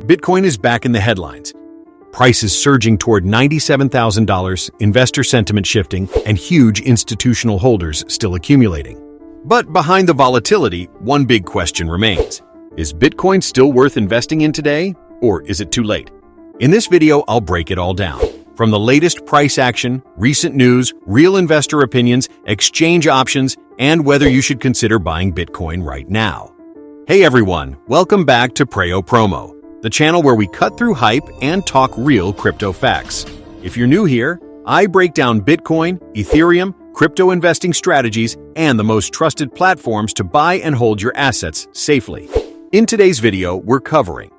Bitcoin is back in the headlines. Prices surging toward $97,000, investor sentiment shifting, and huge institutional holders still accumulating. But behind the volatility, one big question remains. Is Bitcoin still worth investing in today, or is it too late? In this video, I'll break it all down. From the latest price action, recent news, real investor opinions, exchange options, and whether you should consider buying Bitcoin right now. Hey everyone, welcome back to Preyo Promo, the channel where we cut through hype and talk real crypto facts. If you're new here, I break down Bitcoin, Ethereum, crypto investing strategies, and the most trusted platforms to buy and hold your assets safely. In today's video, we're covering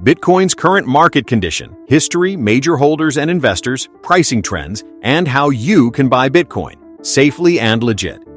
Bitcoin's current market condition, history, major holders and investors, pricing trends, and how you can buy Bitcoin safely and legit.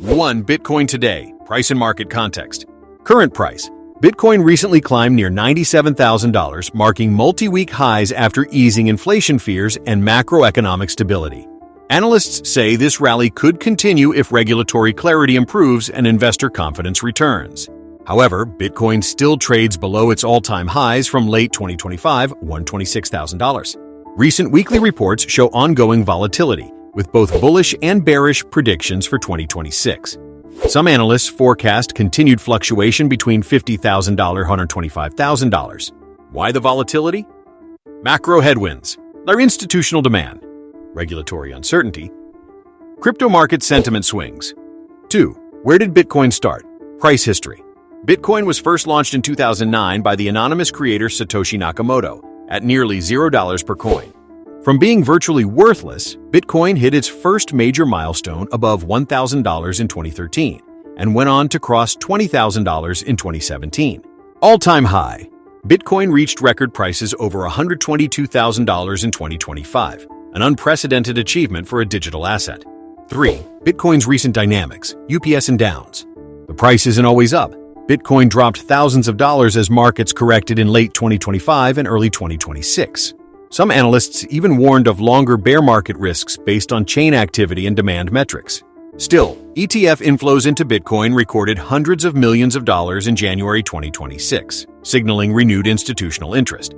1. Bitcoin today, price and market context. Current price. Bitcoin recently climbed near $97,000, marking multi-week highs after easing inflation fears and macroeconomic stability. Analysts say this rally could continue if regulatory clarity improves and investor confidence returns. However, Bitcoin still trades below its all-time highs from late 2025, $126,000. Recent weekly reports show ongoing volatility, with both bullish and bearish predictions for 2026. Some analysts forecast continued fluctuation between $50,000 and $125,000. Why the volatility? Macro headwinds. Their institutional demand. Regulatory uncertainty. Crypto market sentiment swings. 2. Where did Bitcoin start? Price history. Bitcoin was first launched in 2009 by the anonymous creator Satoshi Nakamoto at nearly $0 per coin. From being virtually worthless, Bitcoin hit its first major milestone above $1,000 in 2013 and went on to cross $20,000 in 2017. All-time high. Bitcoin reached record prices over $122,000 in 2025, an unprecedented achievement for a digital asset. 3. Bitcoin's recent dynamics, UPS and downs. The price isn't always up. Bitcoin dropped thousands of dollars as markets corrected in late 2025 and early 2026. Some analysts even warned of longer bear market risks based on chain activity and demand metrics. Still, ETF inflows into Bitcoin recorded hundreds of millions of dollars in January 2026, signaling renewed institutional interest.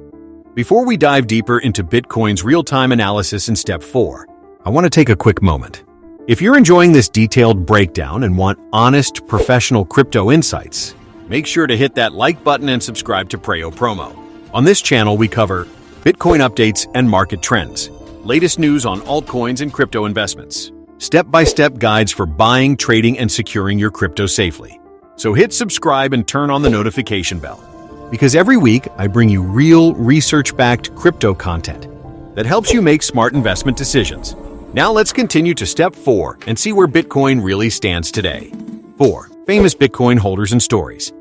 Before we dive deeper into Bitcoin's real-time analysis in Step 4, I want to take a quick moment. If you're enjoying this detailed breakdown and want honest, professional crypto insights, make sure to hit that like button and subscribe to Preyo Promo. On this channel, we cover Bitcoin updates and market trends, latest news on altcoins and crypto investments, step-by-step guides for buying, trading, and securing your crypto safely. So hit subscribe and turn on the notification bell, because every week I bring you real, research-backed crypto content that helps you make smart investment decisions. Now let's continue to Step 4 and see where Bitcoin really stands today. 4. Famous Bitcoin holders and stories.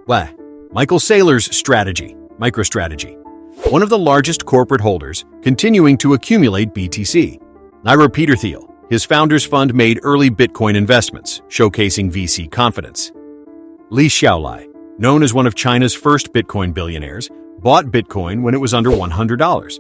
Michael Saylor's strategy, MicroStrategy. One of the largest corporate holders, continuing to accumulate BTC. Ira Peter Thiel, his founder's fund made early Bitcoin investments, showcasing VC confidence. Li Xiaolai, known as one of China's first Bitcoin billionaires, bought Bitcoin when it was under $100.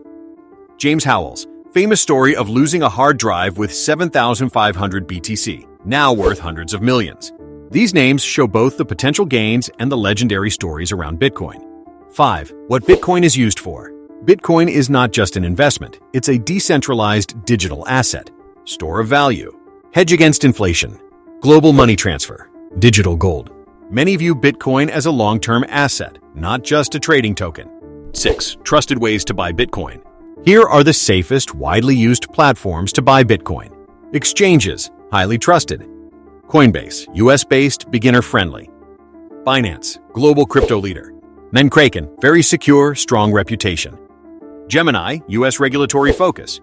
James Howells, famous story of losing a hard drive with 7,500 BTC, now worth hundreds of millions. These names show both the potential gains and the legendary stories around Bitcoin. 5. What Bitcoin is used for. Bitcoin is not just an investment, it's a decentralized digital asset, store of value, hedge against inflation, global money transfer, digital gold. Many view Bitcoin as a long-term asset, not just a trading token. 6. Trusted ways to buy Bitcoin. Here are the safest, widely used platforms to buy Bitcoin. Exchanges, highly trusted. Coinbase, US-based, beginner-friendly. Binance, global crypto leader. Kraken, very secure, strong reputation. Gemini, US regulatory focus.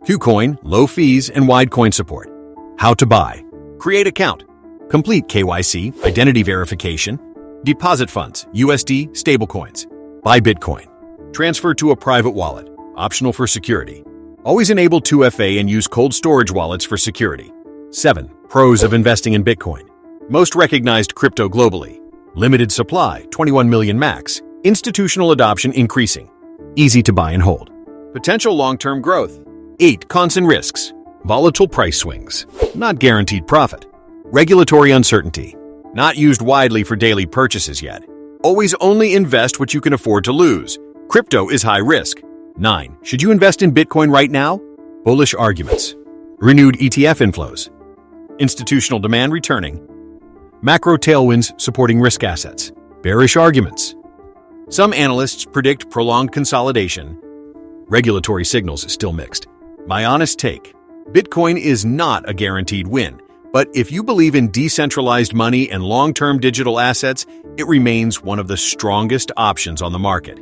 KuCoin, low fees and wide coin support. How to buy. Create account. Complete KYC, identity verification. Deposit funds, USD, stablecoins. Buy Bitcoin. Transfer to a private wallet, optional for security. Always enable 2FA and use cold storage wallets for security. 7. Pros of investing in Bitcoin. Most recognized crypto globally. Limited supply, 21 million max. Institutional adoption increasing. Easy to buy and hold. Potential long-term growth. 8. Cons and risks. Volatile price swings. Not guaranteed profit. Regulatory uncertainty. Not used widely for daily purchases yet. Always only invest what you can afford to lose. Crypto is high risk. 9. Should you invest in Bitcoin right now? Bullish arguments. Renewed ETF inflows. Institutional demand returning. Macro tailwinds supporting risk assets. Bearish arguments. Some analysts predict prolonged consolidation. Regulatory signals still mixed. My honest take: Bitcoin is not a guaranteed win, but if you believe in decentralized money and long-term digital assets, it remains one of the strongest options on the market.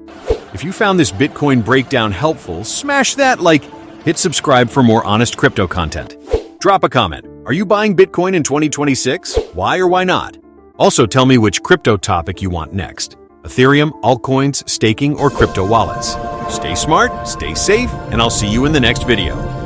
If you found this Bitcoin breakdown helpful, smash that like, hit subscribe for more honest crypto content. Drop a comment. Are you buying Bitcoin in 2026? Why or why not? Also tell me which crypto topic you want next. Ethereum, altcoins, staking, or crypto wallets. Stay smart, stay safe, and I'll see you in the next video.